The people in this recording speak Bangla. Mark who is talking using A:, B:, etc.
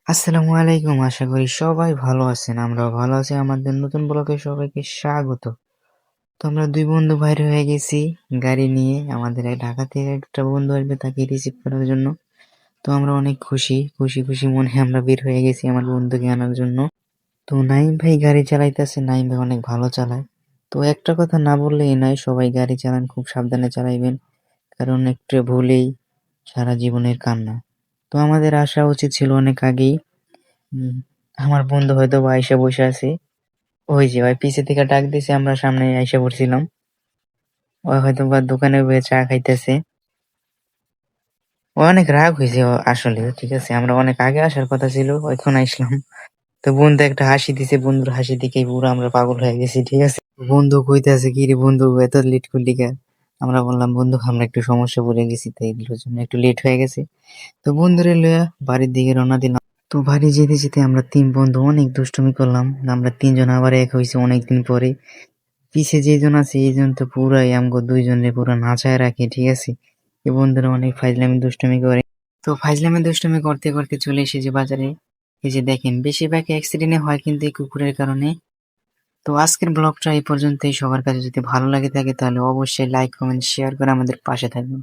A: আসসালামু আলাইকুম। আশা করি সবাই ভালো আছেন। আমরাও ভালো আছি। আমাদের নতুন ব্লগে সবাইকে স্বাগত। তো আমরা ২ বন্ধু বাইর হয়ে গেছি গাড়ি নিয়ে। আমাদের ঢাকা থেকে একটা বন্ধু আসবে তাকে রিসিভ করার জন্য। তো আমরা অনেক খুশি মনে আমরা বের হয়ে গেছি আমার বন্ধুকে আনার জন্য। তো নাঈম ভাই গাড়ি চালাইতেছে। নাঈম ভাই অনেক ভালো চালায়। তো একটা কথা না বললেই নয়, সবাই গাড়ি চালান খুব সাবধানে চালাইবেন। কারণ একটু ভুলেই সারা জীবনের কান্না। তো আমাদের আসা উচিত ছিল অনেক আগেই। হুম, আমার বন্ধু হয়তোবা আইসা বইসা আছে। ওই যে ভাই পিছে থেকে ডাক দিছে, আমরা সামনে আইসা পড়ছিলাম। ও হয়তোবা দোকানে বইয়া চা খাইতেছে। ও অনেক রাগ হইছে আসলে, ঠিক আছে? আমরা অনেক আগে আসার কথা ছিল, এখন আইসলাম। তো বন্ধু একটা হাসি দিছে, বন্ধুর হাসি দেখেই পুরো আমরা পাগল হয়ে গেছি, ঠিক আছে? বন্ধু কইতাছে, কি রে বন্ধু এত লেট করলি কেন? আমরা বললাম, বন্ধু আমরা একটু সমস্যা পড়ে গেছি, তাই এগুলোর জন্য একটু লেট হয়ে গেছে। তো বন্ধুরে লইয়া বাড়ির দিকে রওনা দিলাম। তো বাড়ি যেতে আমরা ৩ বন্ধু অনেক দুষ্টুমি করলাম। আমরা ৩ জন আবার এক হইছি অনেকদিন পরে। পিছে যেজন আছে এইজন তো পুরাই আমগো ২ জনরে পুরা নাচায় রাখে, ঠিক আছে? এই বন্ধুরা অনেক ফাইজলামি দুষ্টুমি করে। তো ফাইজলামি দুষ্টুমি করতে চলে এসেছি বাজারে। এই যে দেখেন বেশিরভাগ অ্যাক্সিডেন্ট হয় কিন্তু এই কুকুরের কারণে। তো আজকের ব্লগটা এই পর্যন্তই। সবার কাছে যদি ভালো লাগে থাকে তাহলে অবশ্যই লাইক, কমেন্ট, শেয়ার করে আমাদের পাশে থাকবেন।